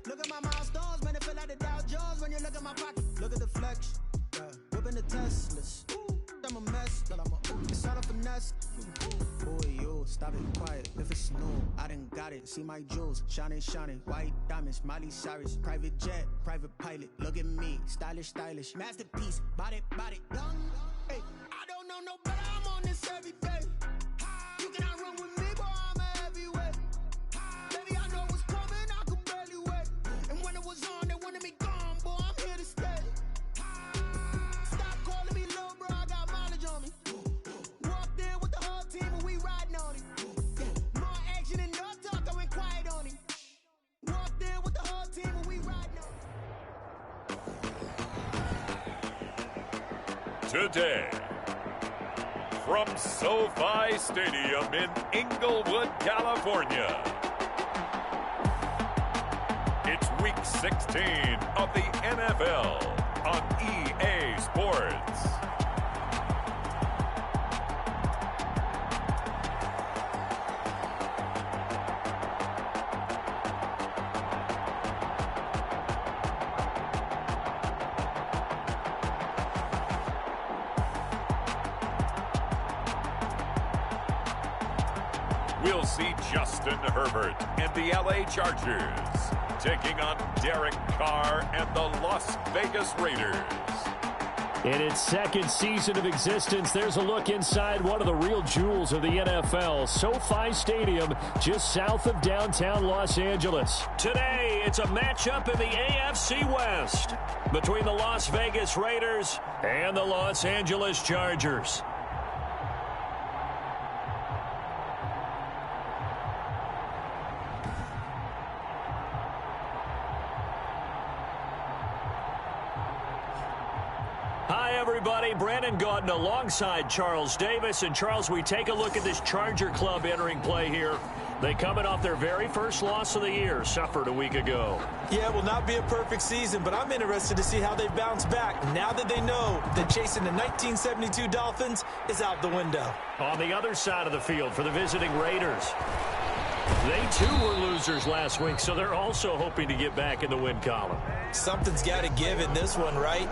Look at my milestones, man, it feel like the Dow Jones when you look at my pocket. Look at the flex, yeah. Whipping the Teslas. I'm a mess, but it's all a finesse. Who are you? Stop it quiet. If it's new, I done got it. See my jewels, shining, white diamonds, Miley Cyrus, private jet, private pilot. Look at me, stylish, masterpiece, body, young. Hey, I don't know no better. I'm on this every day. You cannot run with me, boy. I'm a heavyweight. Baby, I know what's coming. I could barely wait. And when it was on, they wanted me gone, boy. I'm here to stay. Stop calling me low, bro. I got mileage on me. Walked in with the whole team and we riding on it. Yeah. More action and no talk. I went quiet on it. Walked in with the whole team and we riding on it. Today, from SoFi Stadium in Inglewood, California, it's Week 16 of the NFL on EA Sports. We'll see Justin Herbert and the LA Chargers taking on Derek Carr and the Las Vegas Raiders. In its second season of existence, there's a look inside one of the real jewels of the NFL, SoFi Stadium, just south of downtown Los Angeles. Today, it's a matchup in the AFC West between the Las Vegas Raiders and the Los Angeles Chargers. Hi, everybody. Brandon Gaudin alongside Charles Davis. And, Charles, we take a look at this Charger club entering play here. They coming off their very first loss of the year, suffered a week ago. Yeah, it will not be a perfect season, but I'm interested to see how they bounce back now that they know that chasing the 1972 Dolphins is out the window. On the other side of the field for the visiting Raiders, they too were losers last week, so they're also hoping to get back in the win column. Something's got to give in this one, right?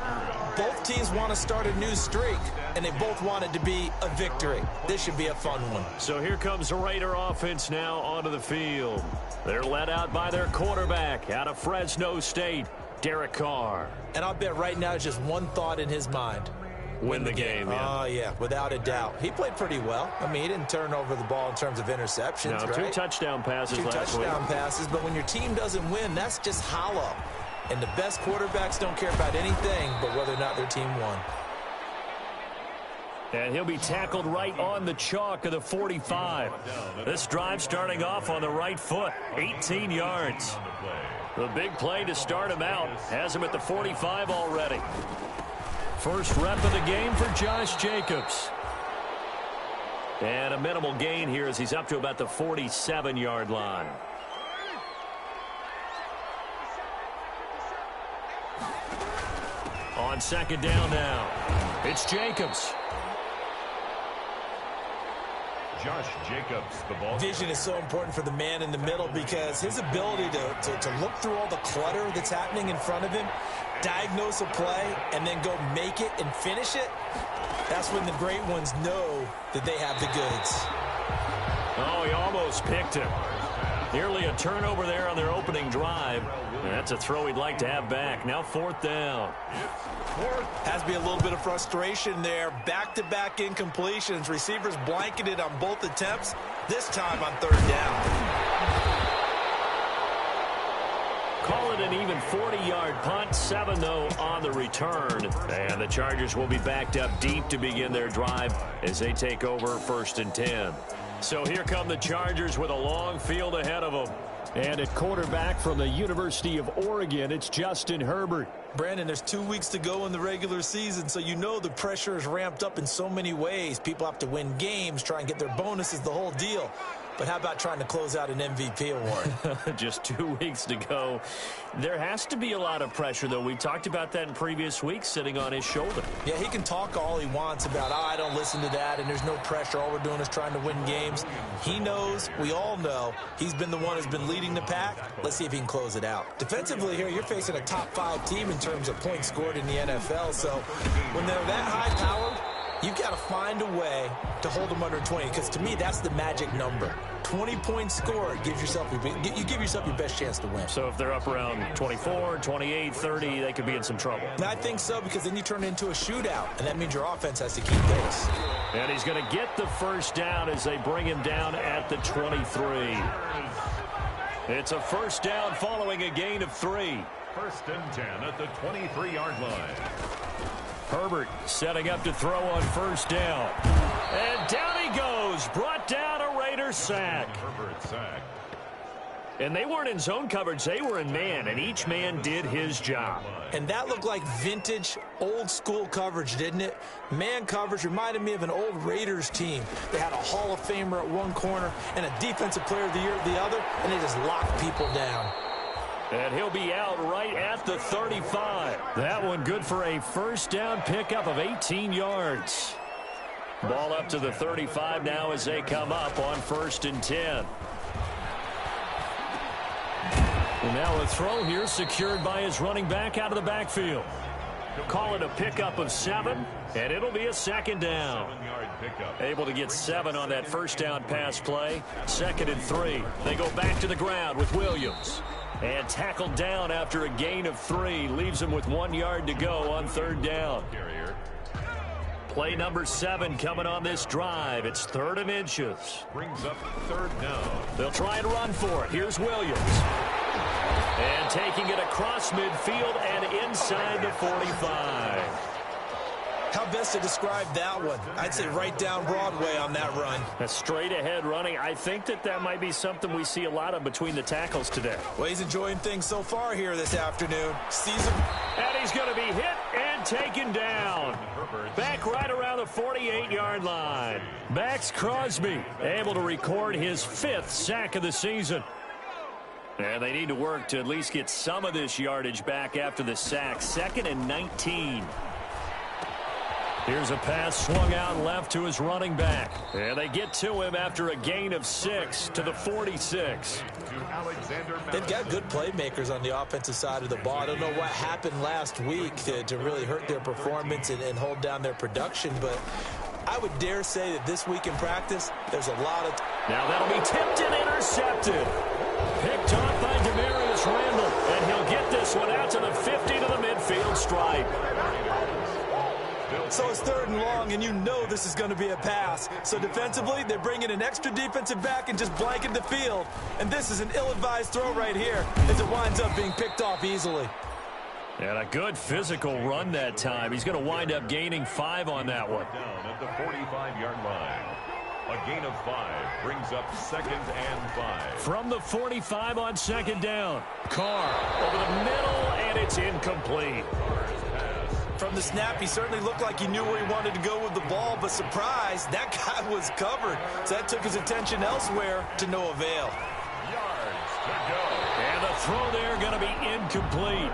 Both teams want to start a new streak, and they both want it to be a victory. This should be a fun one. So here comes the Raider offense now onto the field. They're led out by their quarterback out of Fresno State, Derek Carr. And I'll bet right now just one thought in his mind. Win the game, yeah. Oh, yeah, without a doubt. He played pretty well. I mean, he didn't turn over the ball in terms of interceptions, no, right? 2 touchdown passes last week. 2 touchdown passes, but when your team doesn't win, that's just hollow. And the best quarterbacks don't care about anything but whether or not their team won. And he'll be tackled right on the chalk of the 45. This drive starting off on the right foot, 18 yards. The big play to start him out has him at the 45 already. First rep of the game for Josh Jacobs. And a minimal gain here as he's up to about the 47-yard line. On second down now, it's Jacobs. Josh Jacobs, the ball. Vision is so important for the man in the middle because his ability to look through all the clutter that's happening in front of him, diagnose a play, and then go make it and finish it, that's when the great ones know that they have the goods. Oh, he almost picked him. Nearly a turnover there on their opening drive. And that's a throw he'd like to have back. Now 4th down. Has to be a little bit of frustration there. Back-to-back incompletions. Receivers blanketed on both attempts. This time on 3rd down. Call it an even 40-yard punt. 7, though, on the return. And the Chargers will be backed up deep to begin their drive as they take over 1st and 10. So here come the Chargers with a long field ahead of them. And at quarterback from the University of Oregon, it's Justin Herbert. Brandon, there's 2 weeks to go in the regular season, so you know the pressure is ramped up in so many ways. People have to win games, try and get their bonuses, the whole deal. but how about trying to close out an MVP award? Just 2 weeks to go. There has to be a lot of pressure, though. We talked about that in previous weeks, sitting on his shoulder. Yeah, he can talk all he wants about, I don't listen to that, and there's no pressure. All we're doing is trying to win games. He knows, we all know, he's been the one who's been leading the pack. Let's see if he can close it out. Defensively here, you're facing a top 5 team in terms of points scored in the NFL, so when they're that high-powered, you've got to find a way to hold them under 20, because to me, that's the magic number. 20 points scored, you give yourself your best chance to win. So if they're up around 24, 28, 30, they could be in some trouble. And I think so, because then you turn it into a shootout, and that means your offense has to keep pace. And he's going to get the first down as they bring him down at the 23. It's a first down following a gain of 3. 1st and 10 at the 23-yard line. Herbert setting up to throw on first down. And down he goes. Brought down a Raider sack. Herbert sack. And they weren't in zone coverage. They were in man, and each man did his job. And that looked like vintage, old-school coverage, didn't it? Man coverage reminded me of an old Raiders team. They had a Hall of Famer at one corner and a Defensive Player of the Year at the other, and they just locked people down. And he'll be out right at the 35. That one good for a first down pickup of 18 yards. Ball up to the 35 now as they come up on 1st and 10. And now a throw here secured by his running back out of the backfield. Call it a pickup of 7, and it'll be a 2nd down. Able to get 7 on that first down pass play. 2nd and 3. They go back to the ground with Williams. And tackled down after a gain of 3. Leaves him with 1 yard to go on 3rd down. Play number 7 coming on this drive. It's 3rd and inches. Brings up 3rd down. They'll try and run for it. Here's Williams. And taking it across midfield and inside the 45. How best to describe that one? I'd say right down Broadway on that run. A straight ahead running. I think that might be something we see a lot of between the tackles today. Well, he's enjoying things so far here this afternoon. Sees him. And he's going to be hit and taken down. Back right around the 48-yard line. Max Crosby able to record his 5th sack of the season. And they need to work to at least get some of this yardage back after the sack. 2nd and 19. Here's a pass swung out left to his running back. And they get to him after a gain of 6 to the 46. They've got good playmakers on the offensive side of the ball. I don't know what happened last week to really hurt their performance and hold down their production, but I would dare say that this week in practice, there's a lot of... Now that'll be tipped and intercepted. Picked off by Demarius Randall. And he'll get this one out to the 50 to the midfield stripe. So it's 3rd and long, and you know this is going to be a pass. So defensively, they're bringing an extra defensive back and just blanking the field. And this is an ill-advised throw right here as it winds up being picked off easily. And a good physical run that time. He's going to wind up gaining 5 on that one. Down at the 45-yard line. A gain of 5 brings up 2nd and 5. From the 45 on 2nd down. Carr over the middle, and it's incomplete. From the snap, he certainly looked like he knew where he wanted to go with the ball, but surprise, that guy was covered. So that took his attention elsewhere to no avail. Yards to go. And the throw there going to be incomplete.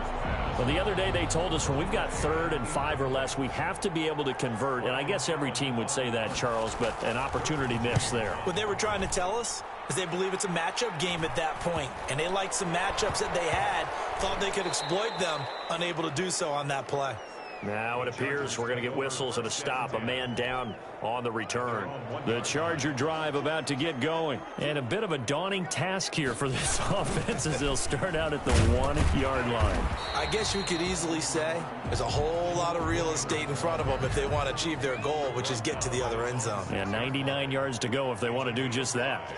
Well, the other day they told us when we've got 3rd and 5 or less, we have to be able to convert. And I guess every team would say that, Charles, but an opportunity missed there. What they were trying to tell us is they believe it's a matchup game at that point. And they liked some matchups that they had, thought they could exploit them, unable to do so on that play. Now it appears we're going to get whistles and a stop. A man down on the return. The Charger drive about to get going. And a bit of a daunting task here for this offense as they'll start out at the 1-yard line. I guess you could easily say there's a whole lot of real estate in front of them if they want to achieve their goal, which is get to the other end zone. And 99 yards to go if they want to do just that.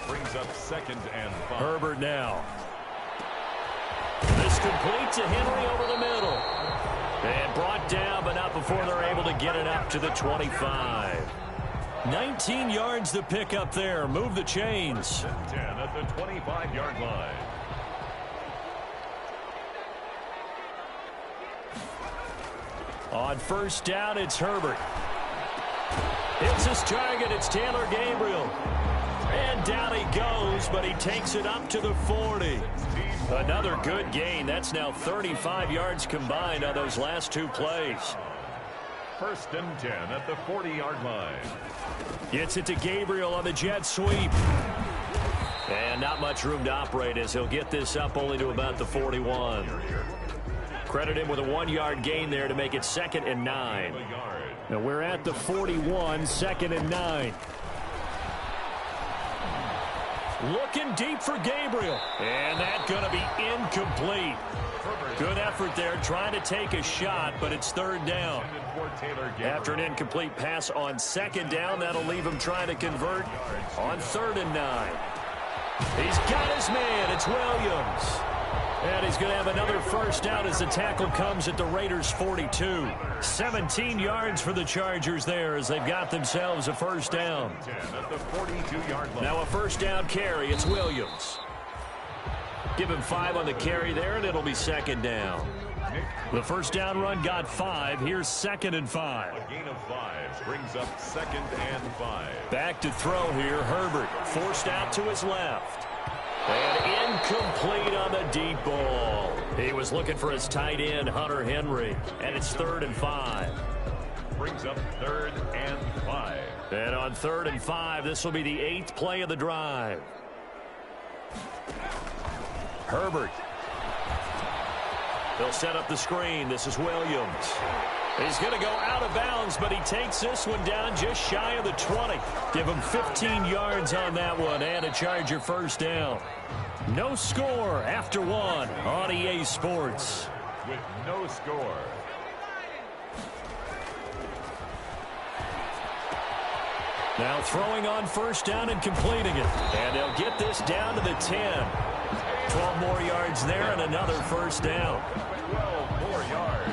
Brings up 2nd and 5. Herbert now. This complete to Henry over the middle. And brought down, but not before they're able to get it up to the 25. 19 yards to pick up there. Move the chains. 10 at the 25-yard line. On first down, it's Herbert. Hits his target. It's Taylor Gabriel. And down he goes, but he takes it up to the 40. Another good gain. That's now 35 yards combined on those last two plays. 1st and 10 at the 40-yard line. Gets it to Gabriel on the jet sweep. And not much room to operate as he'll get this up only to about the 41. Credit him with a 1-yard gain there to make it 2nd and 9. Now we're at the 41, 2nd and 9. Looking deep for Gabriel. And that's going to be incomplete. Good effort there trying to take a shot, but it's 3rd down. After an incomplete pass on 2nd down, that'll leave him trying to convert on 3rd and 9. He's got his man. It's Williams. And he's going to have another 1st down as the tackle comes at the Raiders' 42. 17 yards for the Chargers there as they've got themselves a 1st down. Now a 1st down carry. It's Williams. Give him 5 on the carry there, and it'll be 2nd down. The 1st down run got 5. Here's 2nd and 5. A gain of 5 brings up 2nd and 5. Back to throw here. Herbert forced out to his left. And incomplete on the deep ball. He was looking for his tight end, Hunter Henry. And it's 3rd and 5. Brings up 3rd and 5. And on 3rd and 5, this will be the 8th play of the drive. Herbert. They'll set up the screen. This is Williams. He's going to go out of bounds, but he takes this one down just shy of the 20. Give him 15 yards on that one and a Charger 1st down. No score after 1 on EA Sports. With no score. Now throwing on 1st down and completing it. And they'll get this down to the 10. 12 more yards there and another 1st down. 12 more yards.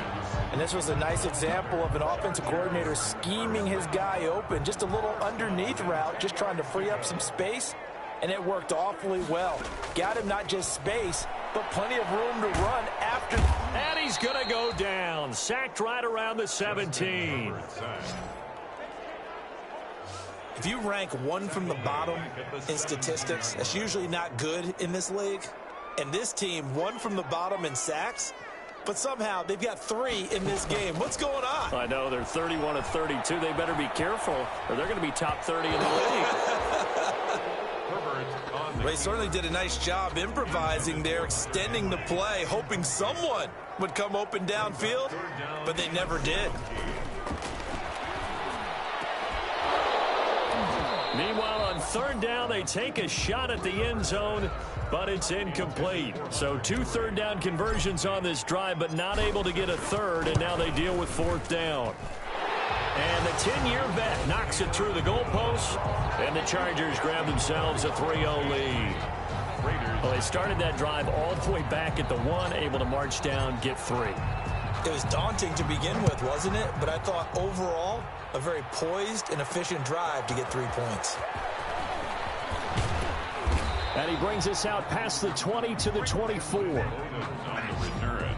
And this was a nice example of an offensive coordinator scheming his guy open. Just a little underneath route, just trying to free up some space. And it worked awfully well. Got him not just space, but plenty of room to run after. And he's going to go down. Sacked right around the 17. If you rank 1 from the bottom in statistics, that's usually not good in this league. And this team, 1 from the bottom in sacks, but somehow they've got 3 in this game. What's going on? I know, they're 31 of 32. They better be careful, or they're going to be top 30 in the league. They certainly did a nice job improvising there, extending the play, hoping someone would come open downfield, but they never did. Meanwhile, on 3rd down, they take a shot at the end zone, but it's incomplete. So 2 3rd down conversions on this drive, but not able to get a 3rd, and now they deal with 4th down. And the 10-year vet knocks it through the goalpost, and the Chargers grab themselves a 3-0 lead. Well, they started that drive all the way back at the 1, able to march down, get 3. It was daunting to begin with, wasn't it? But I thought overall, a very poised and efficient drive to get 3 points. And he brings us out past the 20 to the 24. On the return,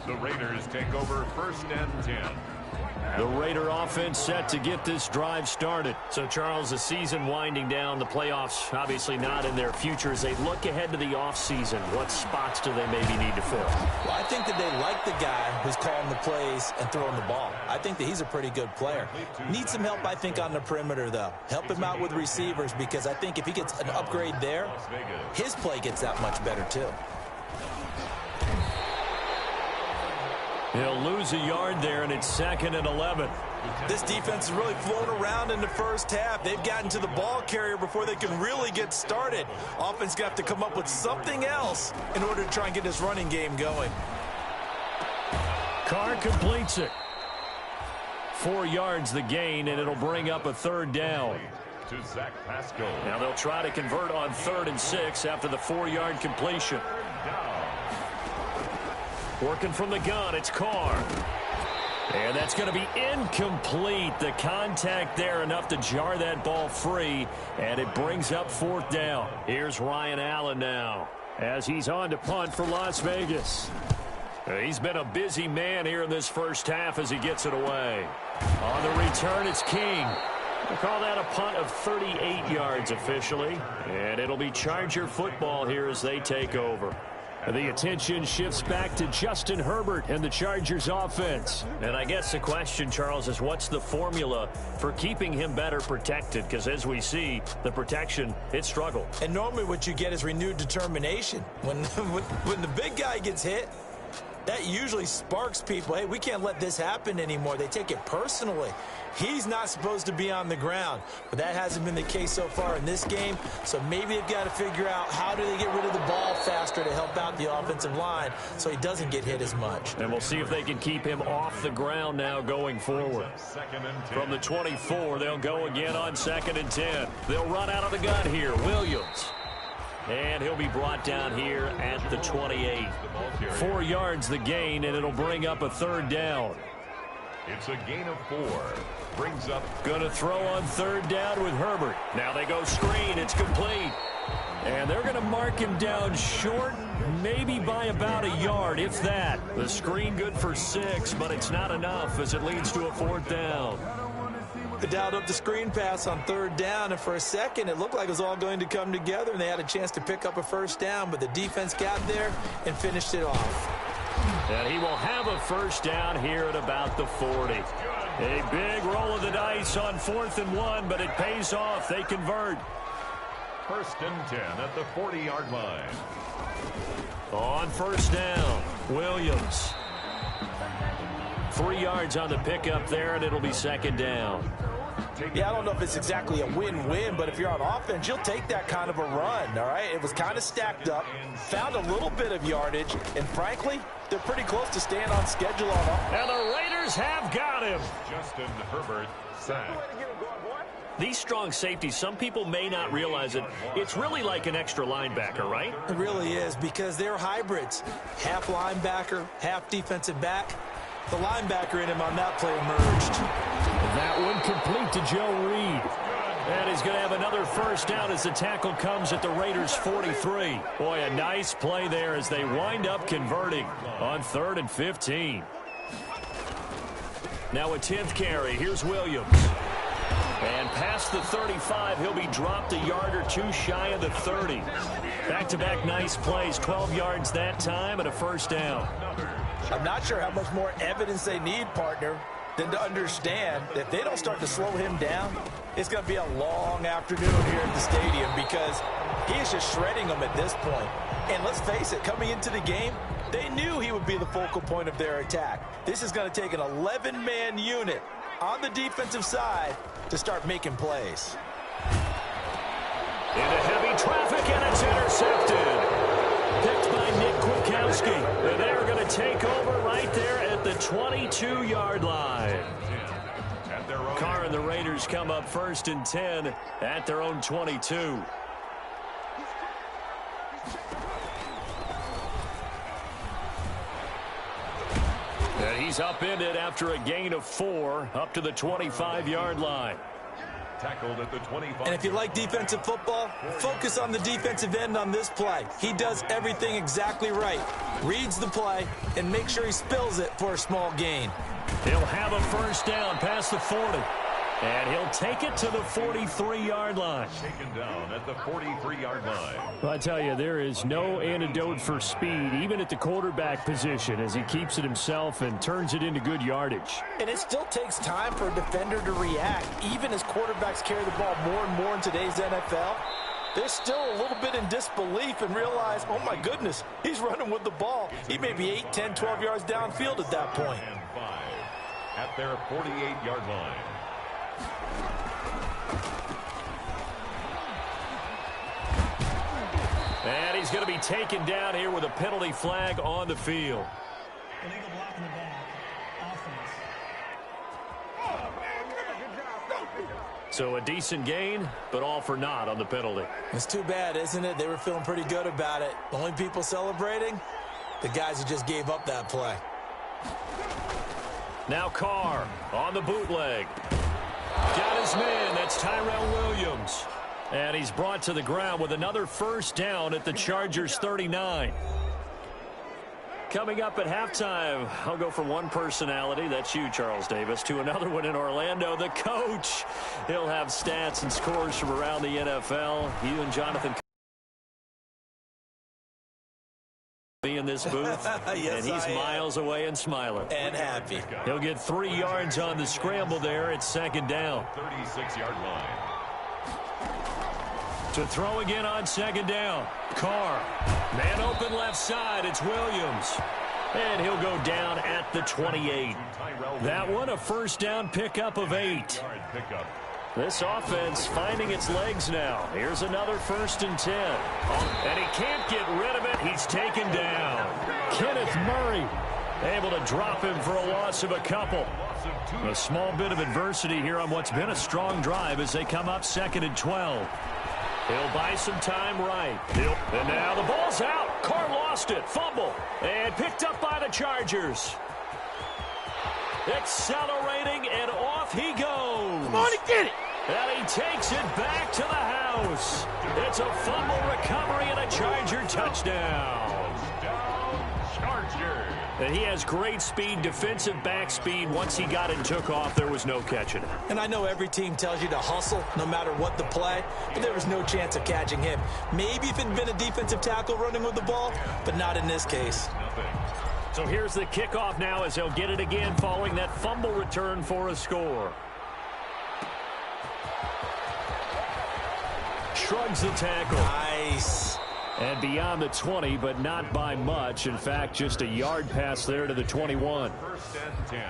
the Raiders take over 1st and 10. The Raider offense set to get this drive started. So, Charles, the season winding down, the playoffs obviously not in their future. As they look ahead to the offseason, what spots do they maybe need to fill? Well, I think that they like the guy who's calling the plays and throwing the ball. I think that he's a pretty good player. Needs some help, I think, on the perimeter, though. Help him out with receivers, because I think if he gets an upgrade there, his play gets that much better, too. He'll lose a yard there, and it's 2nd and 11. This defense has really flown around in the first half. They've gotten to the ball carrier before they can really get started. Offense got to come up with something else in order to try and get this running game going. Carr completes it. 4 yards the gain, and it'll bring up a 3rd down. To Zach Pascal. Now they'll try to convert on 3rd and 6 after the 4-yard completion. Working from the gun, it's Carr. And that's going to be incomplete. The contact there enough to jar that ball free, and it brings up 4th down. Here's Ryan Allen now as he's on to punt for Las Vegas. He's been a busy man here in this first half as he gets it away. On the return, it's King. We'll call that a punt of 38 yards officially, and it'll be Charger football here as they take over. The attention shifts back to Justin Herbert and the Chargers offense. And I guess the question, Charles, is what's the formula for keeping him better protected? Because as we see, the protection, it struggled. And normally what you get is renewed determination. When the big guy gets hit, that usually sparks people. Hey, we can't let this happen anymore. They take it personally. He's not supposed to be on the ground, but that hasn't been the case so far in this game. So maybe they've got to figure out how do they get rid of the ball faster to help out the offensive line so he doesn't get hit as much. And we'll see if they can keep him off the ground now going forward. From the 24, they'll go again on 2nd and 10. They'll run out of the gun here. Williams. And he'll be brought down here at the 28. 4 yards the gain, and it'll bring up a 3rd down. It's a gain of 4. Brings up. Going to throw on 3rd down with Herbert. Now they go screen. It's complete. And they're going to mark him down short, maybe by about a yard, if that. The screen good for 6, but it's not enough as it leads to a 4th down. They dialed up the screen pass on 3rd down, and for a second it looked like it was all going to come together, and they had a chance to pick up a 1st down, but the defense got there and finished it off. And he will have a 1st down here at about the 40. A big roll of the dice on 4th and 1, but it pays off. They convert. 1st and 10 at the 40-yard line. On 1st down, Williams. 3 yards on the pickup there, and it'll be 2nd down. Yeah, I don't know if it's exactly a win-win, but if you're on offense, you'll take that kind of a run, all right? It was kind of stacked up, found a little bit of yardage, and frankly, they're pretty close to staying on schedule on offense. And the Raiders have got him. Justin Herbert sacked. These strong safeties, some people may not realize it. It's really like an extra linebacker, right? It really is, because they're hybrids. Half linebacker, half defensive back. The linebacker in him on that play emerged. That one complete to Joe Reed. And he's going to have another 1st down as the tackle comes at the Raiders' 43. Boy, a nice play there as they wind up converting on 3rd and 15. Now a 10th carry. Here's Williams. And past the 35, he'll be dropped a yard or 2 shy of the 30. Back-to-back nice plays, 12 yards that time and a 1st down. I'm not sure how much more evidence they need, partner, than to understand that if they don't start to slow him down, it's going to be a long afternoon here at the stadium because he is just shredding them at this point. And let's face it, coming into the game, they knew he would be the focal point of their attack. This is going to take an 11-man unit on the defensive side to start making plays. Into heavy traffic, and it's intercepted. Picked by Nick Kwiatkowski. And they're going to take over right there at the 22-yard line. Carr and the Raiders come up 1st and 10 at their own 22. And he's upended after a gain of 4 up to the 25-yard line. Tackled at the 25. And if you like defensive football, focus on the defensive end on this play. He does everything exactly right. Reads the play and makes sure he spills it for a small gain. He'll have a 1st down past the 40. And he'll take it to the 43-yard line. Taken down at the 43-yard line. Well, I tell you, there is no antidote for speed, even at the quarterback position, as he keeps it himself and turns it into good yardage. And it still takes time for a defender to react, even as quarterbacks carry the ball more and more in today's NFL. They're still a little bit in disbelief and realize, oh, my goodness, he's running with the ball. He may be 8, 10, 12 yards downfield at that point. And 5 at their 48-yard line. And he's going to be taken down here with a penalty flag on the field. Illegal block in the back. Offense. So a decent gain, but all for naught on the penalty. It's too bad, isn't it? They were feeling pretty good about it. The only people celebrating, the guys who just gave up that play. Now Carr on the bootleg. Got his man. That's Tyrell Williams. And he's brought to the ground with another 1st down at the Chargers' 39. Coming up at halftime, I'll go from one personality, that's you, Charles Davis, to another one in Orlando, the coach. He'll have stats and scores from around the NFL. You and Jonathan in this booth, yes, and he's miles away and smiling. And happy. He'll get 3 yards on the scramble there. It's second down. 36-yard line. To throw again on second down. Carr. Man open left side. It's Williams. And he'll go down at the 28. That one a first down pickup of 8. This offense finding its legs now. Here's another 1st and 10. And he can't get rid of it. He's taken down. Kenneth Murray able to drop him for a loss of a couple. A small bit of adversity here on what's been a strong drive as they come up 2nd and 12. He'll buy some time right. And now the ball's out. Carr lost it. Fumble. And picked up by the Chargers. Accelerating, and off he goes. Come on and get it. And he takes it back to the house. It's a fumble recovery and a Charger touchdown. Chargers. And he has great speed, defensive back speed. Once he got it and took off, there was no catching it. And I know every team tells you to hustle no matter what the play, but there was no chance of catching him. Maybe if it had been a defensive tackle running with the ball, but not in this case. So here's the kickoff now as they'll get it again following that fumble return for a score. Shrugs the tackle. Nice. And beyond the 20, but not by much. In fact, just a yard pass there to the 21. 1st and 10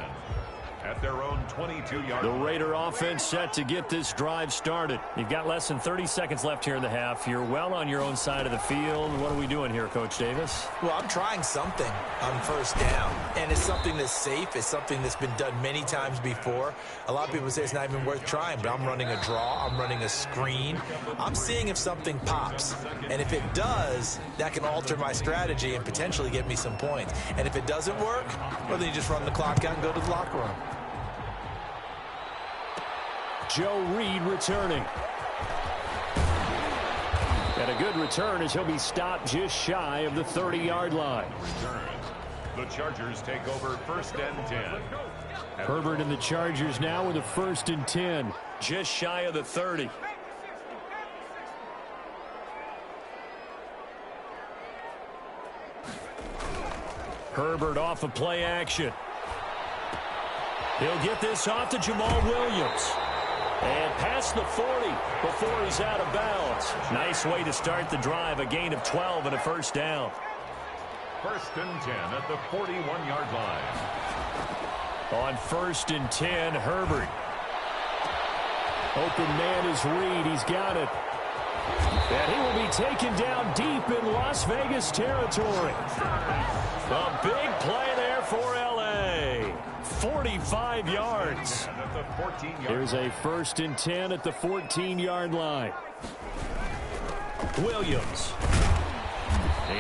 at their own 22-yard The line. Raider offense set to get this drive started. You've got less than 30 seconds left here in the half. You're well on your own side of the field. What are we doing here, Coach Davis? Well, I'm trying something on 1st down, and it's something that's safe. It's something that's been done many times before. A lot of people say it's not even worth trying, but I'm running a draw. I'm running a screen. I'm seeing if something pops, and if it does, that can alter my strategy and potentially get me some points. And if it doesn't work, well, then you just run the clock out and go to the locker room. Joe Reed returning. And a good return as he'll be stopped just shy of the 30-yard line. The Chargers take over 1st and 10. Herbert and the Chargers now with a 1st and 10. Just shy of the 30. Herbert off of play action. He'll get this off to Jamal Williams. And past the 40 before he's out of bounds. Nice way to start the drive. A gain of 12 and a 1st down. 1st and 10 at the 41-yard line. On 1st and 10, Herbert. Open man is Reed. He's got it. And he will be taken down deep in Las Vegas territory. A big play there for L.A. 45 yards. Here's a 1st and 10 at the 14-yard line. Williams.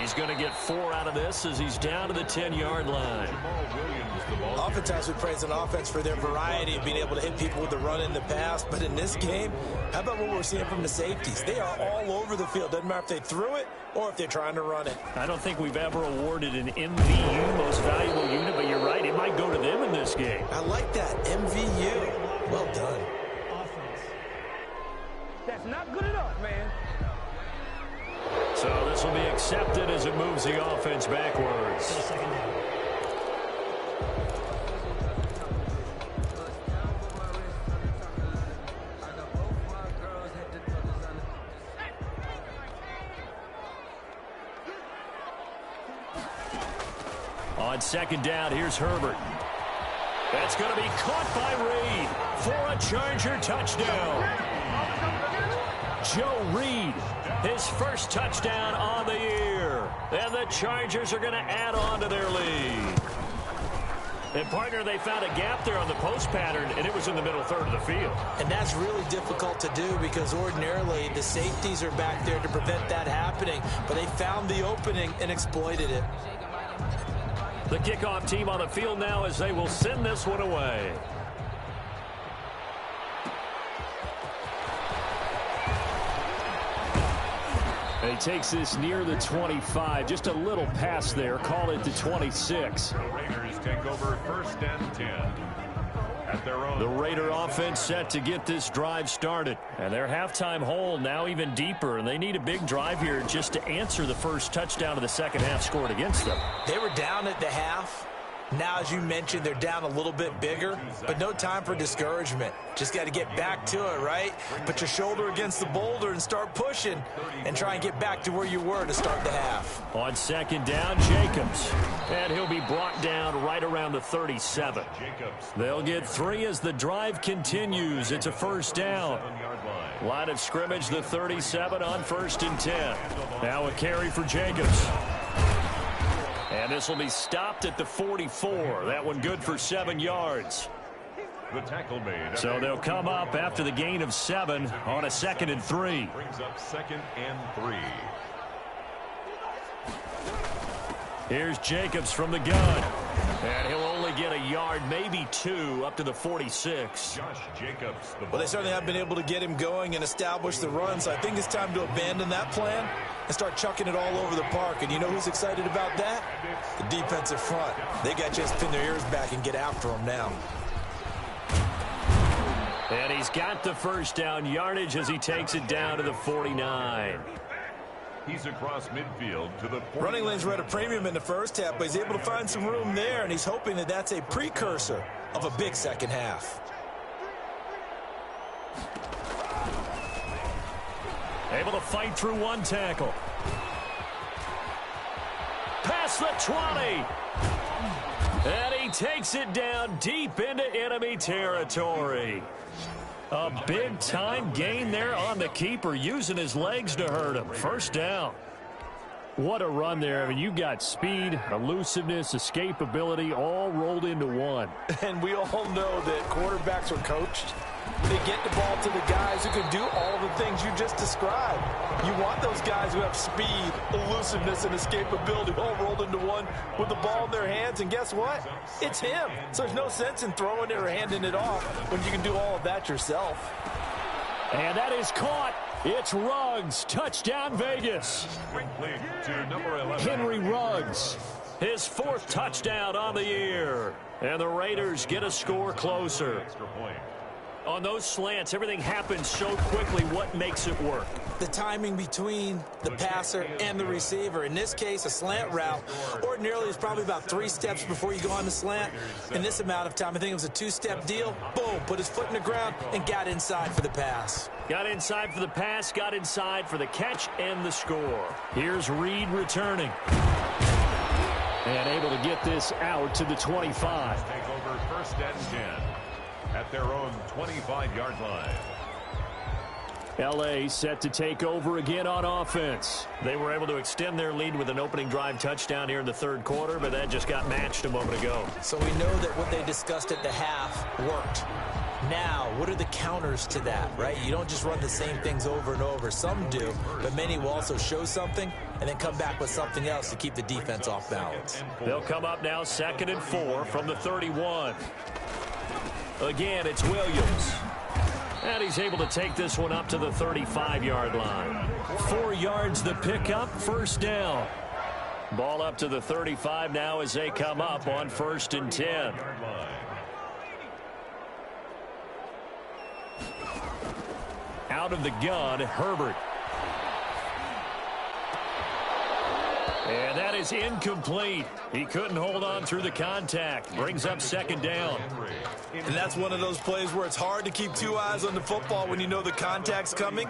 He's going to get 4 out of this as he's down to the 10-yard line. Oftentimes we praise an offense for their variety of being able to hit people with the run and the pass, but in this game, how about what we're seeing from the safeties? They are all over the field. Doesn't matter if they threw it or if they're trying to run it. I don't think we've ever awarded an MVU, most valuable unit, but you're right, it might go to them in this game. I like that, MVU. Well done. Offense. That's not good enough, man. So this will be accepted as it moves the offense backwards. Second down. On 2nd down, here's Herbert. That's going to be caught by Reed for a Charger touchdown. Joe Reed, his 1st touchdown on the year. And the Chargers are going to add on to their lead. And, partner, they found a gap there on the post pattern, and it was in the middle 3rd of the field. And that's really difficult to do because ordinarily the safeties are back there to prevent that happening. But they found the opening and exploited it. The kickoff team on the field now as they will send this one away. He takes this near the 25. Just a little pass there. Call it the 26. The Raiders take over 1st and 10. At their own. The Raider offense set to get this drive started. And their halftime hole now even deeper. And they need a big drive here just to answer the first touchdown of the second half scored against them. They were down at the half. Now, as you mentioned, they're down a little bit bigger, but no time for discouragement. Just got to get back to it, right? Put your shoulder against the boulder and start pushing and try and get back to where you were to start the half. On second down, Jacobs. And he'll be brought down right around the 37. They'll get 3 as the drive continues. It's a first down. Line of scrimmage, the 37 on 1st and 10. Now a carry for Jacobs. And this will be stopped at the 44. That one good for 7 yards. The tackle made. So they'll come up after the gain of 7 on a 2nd and 3. Brings up 2nd and 3. Here's Jacobs from the gun. And he'll only get a yard, maybe 2, up to the 46. Josh Jacobs. Well, they certainly have been able to get him going and establish the run, so I think it's time to abandon that plan and start chucking it all over the park. And you know who's excited about that? The defensive front. They got to just pin their ears back and get after him now. And he's got the first down yardage as he takes it down to the 49. He's across midfield to the 40. Running lanes were at a premium in the first half, but he's able to find some room there, and he's hoping that that's a precursor of a big second half. Able to fight through one tackle. Past the 20. And he takes it down deep into enemy territory. A big-time gain there on the keeper, using his legs to hurt him. First down. What a run there. I mean, you got speed, elusiveness, escapability, all rolled into one. And we all know that quarterbacks are coached. They get the ball to the guys who can do all the things you just described. You want those guys who have speed, elusiveness, and escapability all rolled into one with the ball in their hands. And guess what? It's him. So there's no sense in throwing it or handing it off when you can do all of that yourself. And that is caught. It's Ruggs. Touchdown, Vegas. To number 11. Henry Ruggs. His 4th touchdown on the year. And the Raiders get a score closer. Extra point. On those slants, everything happens so quickly. What makes it work? The timing between the passer and the receiver. In this case, a slant route ordinarily is probably about 3 steps before you go on the slant. In this amount of time, I think it was a 2-step deal. Boom, put his foot in the ground and got inside for the pass. Got inside for the pass, got inside for the catch and the score. Here's Reed returning. And able to get this out to the 25. Take over 1st and 10 at their own 25-yard line. L.A. set to take over again on offense. They were able to extend their lead with an opening drive touchdown here in the 3rd quarter, but that just got matched a moment ago. So we know that what they discussed at the half worked. Now, what are the counters to that, right? You don't just run the same things over and over. Some do, but many will also show something and then come back with something else to keep the defense off balance. They'll come up now 2nd and 4 from the 31. Again, it's Williams. And he's able to take this one up to the 35-yard line. 4 yards the pickup, first down. Ball up to the 35 now as they come up on 1st and 10. Out of the gun, Herbert. And that is incomplete. He couldn't hold on through the contact. Brings up 2nd down. And that's one of those plays where it's hard to keep 2 eyes on the football when you know the contact's coming,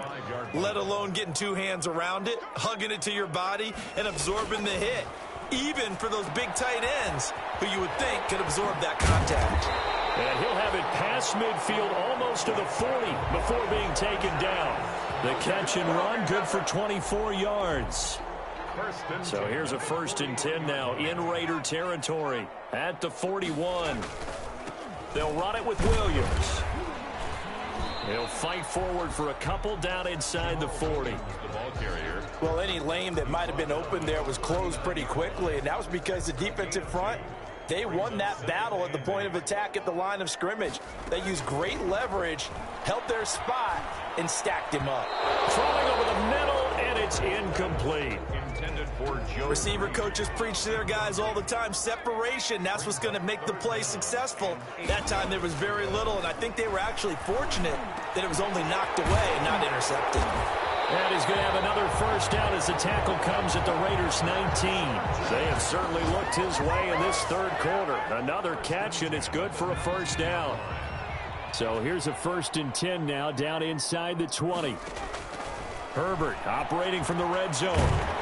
let alone getting 2 hands around it, hugging it to your body, and absorbing the hit. Even for those big tight ends who you would think could absorb that contact. And he'll have it past midfield almost to the 40 before being taken down. The catch and run good for 24 yards. So here's a 1st and 10 now in Raider territory at the 41. They'll run it with Williams. He'll fight forward for a couple down inside the 40. Well, any lane that might have been open there was closed pretty quickly, and that was because the defensive front, they won that battle at the point of attack at the line of scrimmage. They used great leverage, held their spot, and stacked him up. Throwing over the middle, and It's incomplete. Intended for Joe. Receiver coaches preach to their guys all the time. Separation, that's what's going to make the play successful. That time there was very little, and I think they were actually fortunate that it was only knocked away and not intercepted. And he's going to have another first down as the tackle comes at the Raiders' 19. They have certainly looked his way in this third quarter. Another catch, and it's good for a first down. So here's a 1st and 10 now, down inside the 20. Herbert operating from the red zone.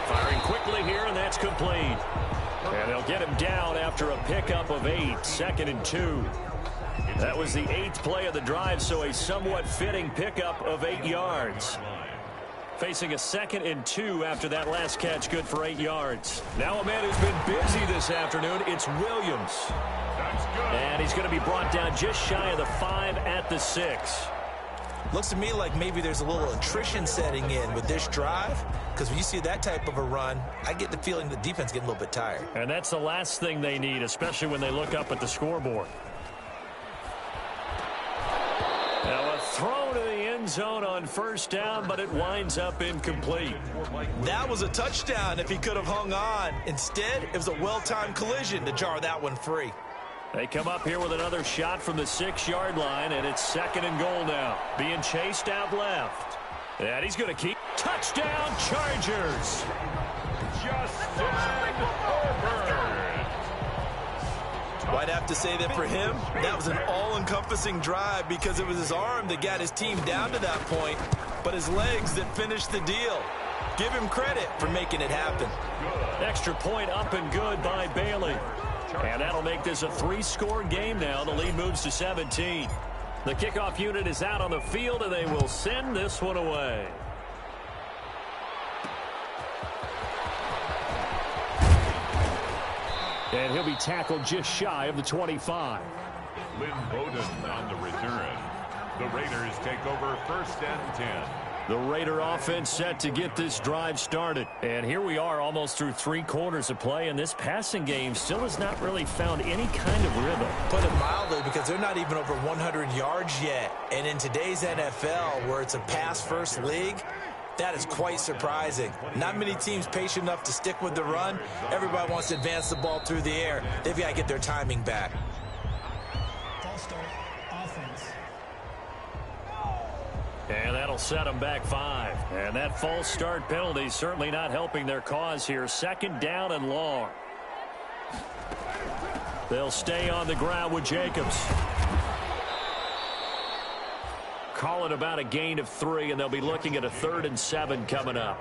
Firing quickly here, and that's complete. And they'll get him down after a pickup of 8, 2nd and 2. That was the 8th play of the drive, so a somewhat fitting pickup of 8 yards. Facing a 2nd and 2 after that last catch, good for 8 yards. Now a man who's been busy this afternoon, it's Williams. And he's going to be brought down just shy of the 5 at the 6. Looks to me like maybe there's a little attrition setting in with this drive, because when you see that type of a run, I get the feeling the defense getting a little bit tired. And that's the last thing they need, especially when they look up at the scoreboard. Now a throw to the end zone on first down, but it winds up incomplete. That was a touchdown if he could have hung on. Instead, it was a well-timed collision to jar that one free. They come up here with another shot from the 6-yard line, and it's 2nd and goal now. Being chased out left. And he's going to keep. Touchdown, Chargers. Justin Herbert. I'd have to say that for him, that was an all-encompassing drive because it was his arm that got his team down to that point, but his legs that finished the deal. Give him credit for making it happen. Extra point up and good by Bailey. And that'll make this a 3-score game now. The lead moves to 17. The kickoff unit is out on the field, and they will send this one away. And he'll be tackled just shy of the 25. Lynn Bowden on the return. The Raiders take over 1st and 10. The Raider offense set to get this drive started. And here we are almost through 3 quarters of play, and this passing game still has not really found any kind of rhythm. Put it mildly, because they're not even over 100 yards yet. And in today's NFL, where it's a pass-first league, that is quite surprising. Not many teams patient enough to stick with the run. Everybody wants to advance the ball through the air. They've got to get their timing back. False start, offense. And that'll set them back 5. And that false start penalty certainly not helping their cause here. 2nd down and long. They'll stay on the ground with Jacobs. Call it about a gain of 3, and they'll be looking at a 3rd and 7 coming up.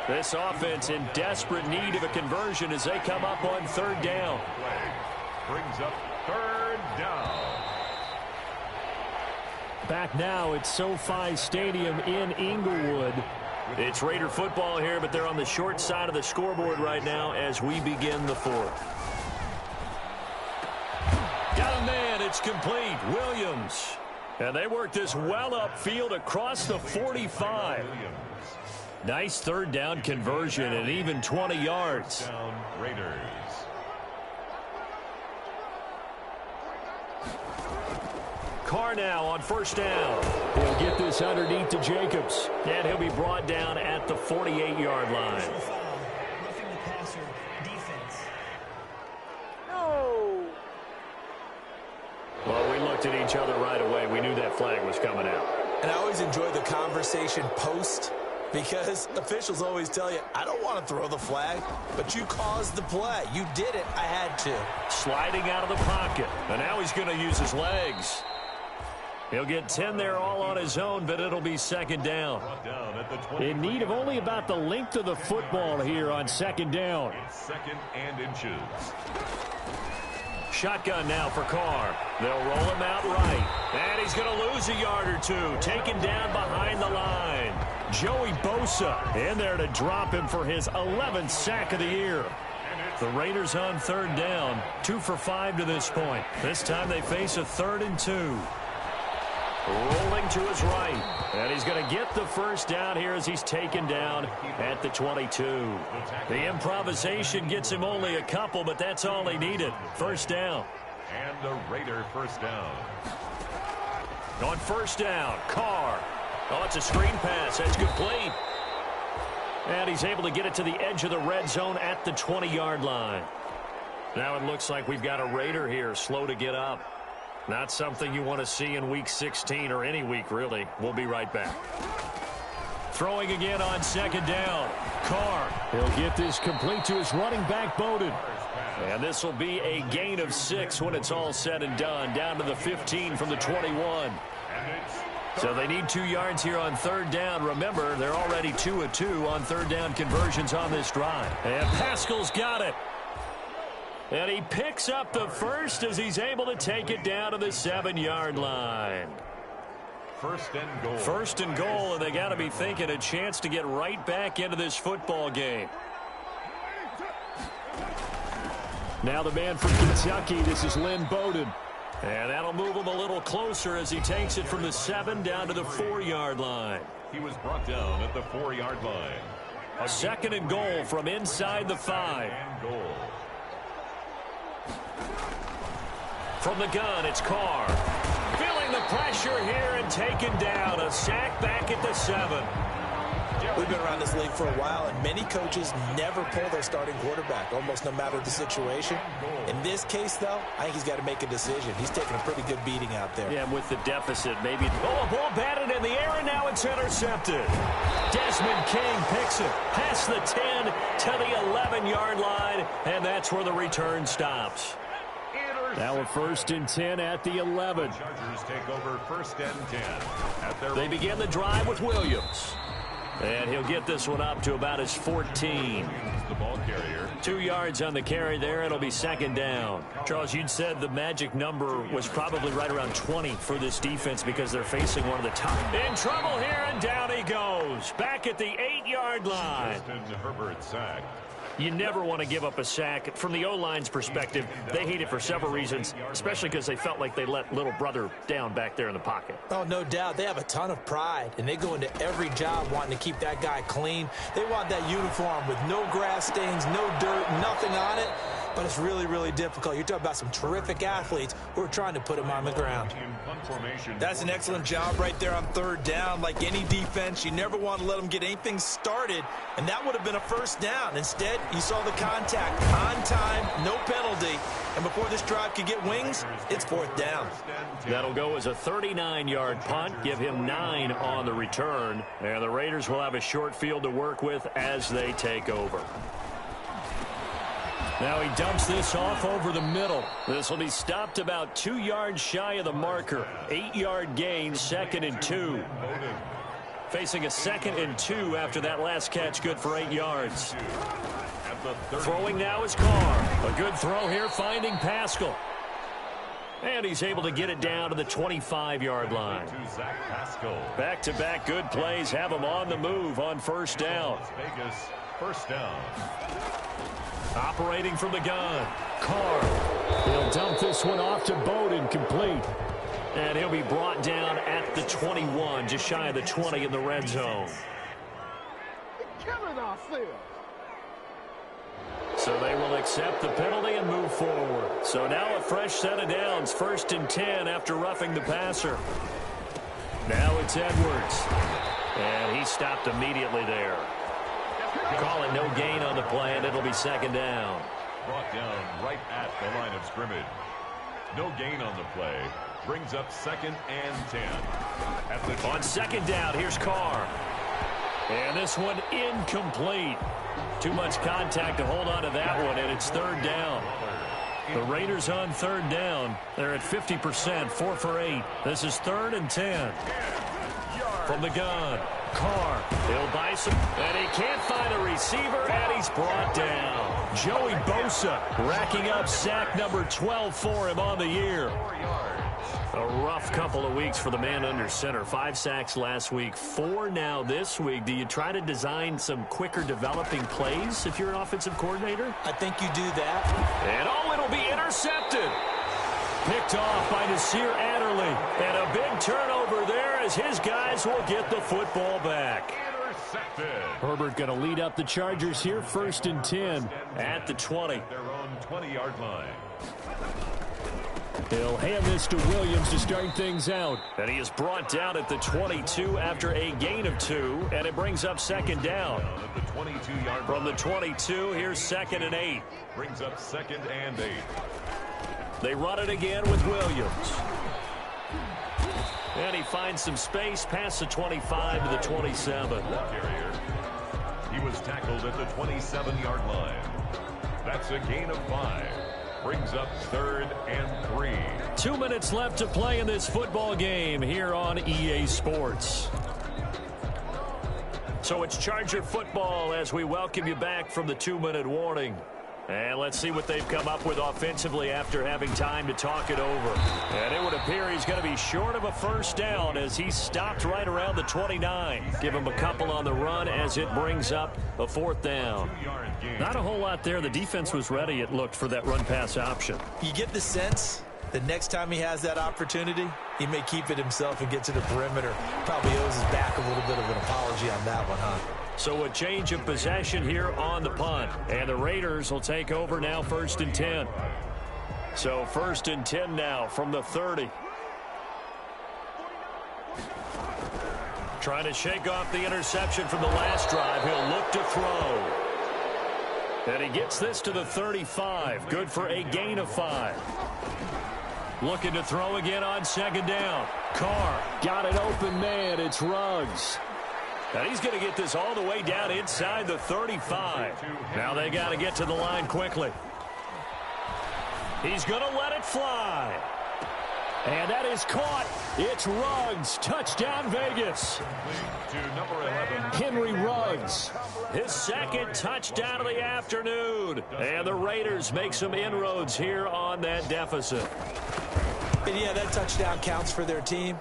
This offense in desperate need of a conversion as they come up on 3rd down. Brings up 3rd down. Back now at SoFi Stadium in Inglewood. It's Raider football here, but they're on the short side of the scoreboard right now as we begin the 4th. Got a man. It's complete. Williams. And they work this well upfield across the 45. Nice 3rd down conversion and even 20 yards. Down Raiders. Carr now on 1st down. He'll get this underneath to Jacobs. And he'll be brought down at the 48-yard line. Roughing the passer, defense. Well, we looked at each other right away. We knew that flag was coming out. And I always enjoy the conversation post, because officials always tell you, I don't want to throw the flag, but you caused the play. You did it. I had to. Sliding out of the pocket. And now he's going to use his legs. He'll get 10 there all on his own, but it'll be 2nd down. In need of only about the length of the football here on 2nd down. 2nd and inches. Shotgun now for Carr. They'll roll him out right. And he's going to lose a yard or 2. Taken down behind the line. Joey Bosa in there to drop him for his 11th sack of the year. The Raiders on 3rd down. 2 for 5 to this point. This time they face a 3rd and 2. Rolling to his right. And he's going to get the first down here as he's taken down at the 22. The improvisation gets him only a couple, but that's all he needed. First down. And the Raider first down. On 1st down, Carr. Oh, it's a screen pass. That's complete. And he's able to get it to the edge of the red zone at the 20-yard line. Now it looks like we've got a Raider here, slow to get up. Not something you want to see in Week 16 or any week, really. We'll be right back. Throwing again on second down. Carr. He'll get this complete to his running back, Bowden. And this will be a gain of 6 when it's all said and done. Down to the 15 from the 21. So they need 2 yards here on third down. Remember, they're already 2 of 2 on third down conversions on this drive. And Pascal's got it. And he picks up the first as he's able to take it down to the 7-yard line. First and goal. First and goal, and they got to be thinking a chance to get right back into this football game. Now the man from Kentucky, this is Lynn Bowden. And that'll move him a little closer as he takes it from the 7 down to the 4-yard line. He was brought down at the 4-yard line. A second and goal from inside the 5. Goal. From the gun, it's Carr. Feeling the pressure here and taken down. A sack back at the 7. We've been around this league for a while, and many coaches never pull their starting quarterback, almost no matter the situation. In this case, though, I think he's got to make a decision. He's taking a pretty good beating out there. Yeah, with the deficit, maybe. Oh, a ball batted in the air, and now it's intercepted. Desmond King picks it past the 10 to the 11-yard line, and that's where the return stops. Now a 1st and 10 at the 11. Chargers take over 1st and 10. They begin the drive with Williams. And he'll get this one up to about his 14. The ball carrier. 2 yards on the carry there. It'll be second down. Charles, you'd said the magic number was probably right around 20 for this defense because they're facing one of the top. In trouble here, and down he goes. Back at the 8-yard line. Justin Herbert sack. You never want to give up a sack. From the O-line's perspective, they hate it for several reasons, especially because they felt like they let little brother down back there in the pocket. Oh, no doubt. They have a ton of pride, and they go into every job wanting to keep that guy clean. They want that uniform with no grass stains, no dirt, nothing on it. But it's really, really difficult. You're talking about some terrific athletes who are trying to put him on the ground. That's an excellent job right there on third down. Like any defense, you never want to let them get anything started, and that would have been a first down. Instead, you saw the contact on time, no penalty, and before this drive could get wings, it's 4th down. That'll go as a 39-yard punt, give him 9 on the return, and the Raiders will have a short field to work with as they take over. Now he dumps this off over the middle. This will be stopped about 2 yards shy of the marker. 8-yard gain, 2nd and 2. Facing a 2nd and 2 after that last catch, good for 8 yards. Throwing now is Carr. A good throw here, finding Pascal. And he's able to get it down to the 25-yard line. Back-to-back good plays have him on the move on first down. Vegas, first down. Operating from the gun, Carr. He'll dump this one off to Bowden, complete. And he'll be brought down at the 21, just shy of the 20 in the red zone. Killing ourselves. So they will accept the penalty and move forward. So now a fresh set of downs, 1st and 10 after roughing the passer. Now it's Edwards. And he stopped immediately there. Call it no gain on the play, and it'll be second down. Brought down right at the line of scrimmage. No gain on the play. Brings up 2nd and 10. On second down, here's Carr. And this one incomplete. Too much contact to hold on to that one, and it's 3rd down. The Raiders on 3rd down. They're at 50%, 4 for 8. This is 3rd and 10. From the gun, Carr. He'll buy some, and he can't find a receiver, and he's brought down. Joey Bosa racking up sack number 12 for him on the year. A rough couple of weeks for the man under center. 5 sacks last week, 4 now this week. Do you try to design some quicker developing plays if you're an offensive coordinator? I think you do that. And oh, it'll be intercepted. Picked off by Nasir Adderley. And a big turnover there as his guys will get the football back. Intercepted. Herbert going to lead up the Chargers here, 1st and 10 at the 20. Their own 20-yard line. He'll hand this to Williams to start things out. And he is brought down at the 22 after a gain of 2, and it brings up second down. From the 22, here's 2nd and 8. Brings up 2nd and 8. They run it again with Williams. And he finds some space past the 25 to the 27. He was tackled at the 27-yard line. That's a gain of 5. Brings up 3rd and 3. 2 minutes left to play in this football game here on EA Sports. So it's Charger football as we welcome you back from the 2-minute warning. And let's see what they've come up with offensively after having time to talk it over. And it would appear he's going to be short of a first down as he stopped right around the 29. Give him a couple on the run as it brings up a 4th down. Not a whole lot there. The defense was ready, it looked, for that run-pass option. You get the sense that next time he has that opportunity, he may keep it himself and get to the perimeter. Probably owes his back a little bit of an apology on that one, huh? So a change of possession here on the punt. And the Raiders will take over now 1st and 10. So 1st and 10 now from the 30. Trying to shake off the interception from the last drive. He'll look to throw. And he gets this to the 35. Good for a gain of 5. Looking to throw again on 2nd down. Carr got an open man. It's Ruggs. And he's going to get this all the way down inside the 35. Now they got to get to the line quickly. He's going to let it fly. And that is caught. It's Ruggs. Touchdown, Vegas. Henry Ruggs. His 2nd touchdown of the afternoon. And the Raiders make some inroads here on that deficit. And yeah, that touchdown counts for their team.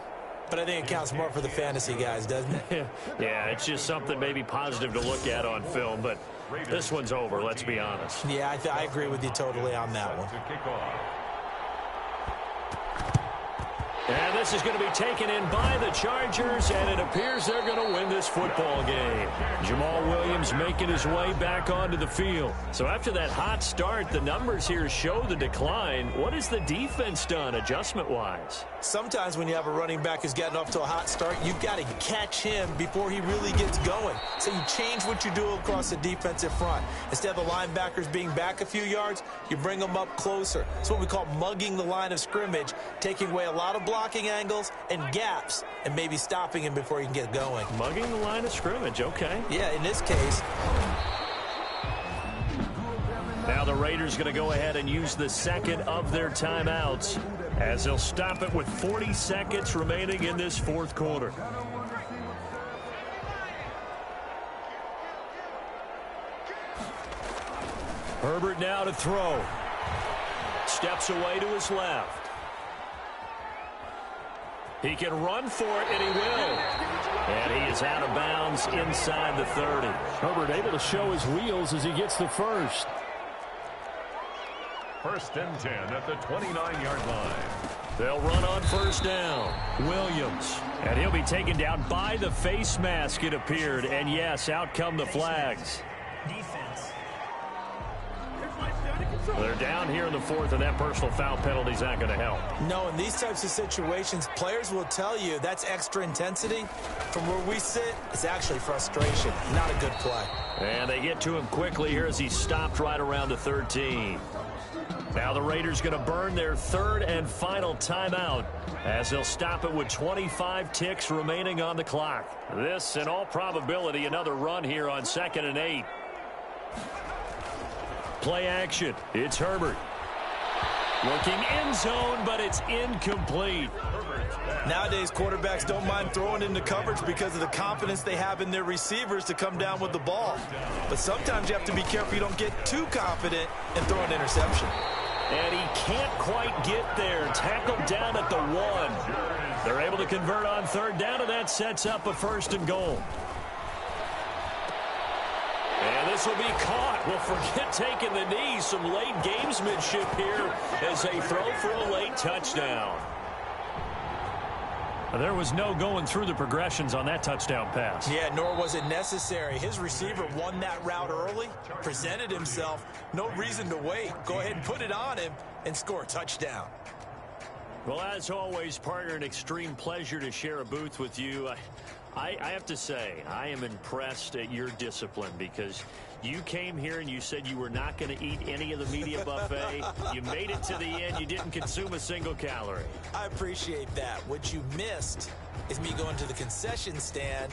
But I think it counts more for the fantasy guys, doesn't it? Yeah, it's just something maybe positive to look at on film, but this one's over, let's be honest. Yeah, I agree with you totally on that one. And this is going to be taken in by the Chargers, and it appears they're going to win this football game. Jamal Williams making his way back onto the field. So after that hot start, the numbers here show the decline. What has the defense done adjustment-wise? Sometimes when you have a running back who's getting off to a hot start, you've got to catch him before he really gets going. So you change what you do across the defensive front. Instead of the linebackers being back a few yards, you bring them up closer. It's what we call mugging the line of scrimmage, taking away a lot of blocking angles and gaps and maybe stopping him before he can get going. Mugging the line of scrimmage, okay. Yeah, in this case. Now the Raiders going to go ahead and use the 2nd of their timeouts as they'll stop it with 40 seconds remaining in this 4th quarter. Herbert now to throw. Steps away to his left. He can run for it, and he will. And he is out of bounds inside the 30. Herbert able to show his wheels as he gets the first. 1st and 10 at the 29-yard line. They'll run on 1st down. Williams. And he'll be taken down by the face mask, it appeared. And yes, out come the flags. They're down here in the 4th, and that personal foul penalty is not going to help. No, in these types of situations, players will tell you that's extra intensity. From where we sit, it's actually frustration. Not a good play. And they get to him quickly here as he stopped right around the 13. Now the Raiders going to burn their 3rd and final timeout as they'll stop it with 25 ticks remaining on the clock. This, in all probability, another run here on 2nd and 8. Play action. It's Herbert. Looking end zone, but it's incomplete. Nowadays, quarterbacks don't mind throwing into coverage because of the confidence they have in their receivers to come down with the ball. But sometimes you have to be careful you don't get too confident and throw an interception. And he can't quite get there. Tackled down at the 1. They're able to convert on 3rd down, and that sets up a 1st and goal. And this will be caught. Well, forget taking the knee. Some late gamesmanship here as they throw for a late touchdown. There was no going through the progressions on that touchdown pass. Yeah, nor was it necessary. His receiver won that route early, presented himself. No reason to wait. Go ahead and put it on him and score a touchdown. Well, as always, partner, an extreme pleasure to share a booth with you. I have to say, I am impressed at your discipline because you came here and you said you were not going to eat any of the media buffet. You made it to the end. You didn't consume a single calorie. I appreciate that. What you missed is me going to the concession stand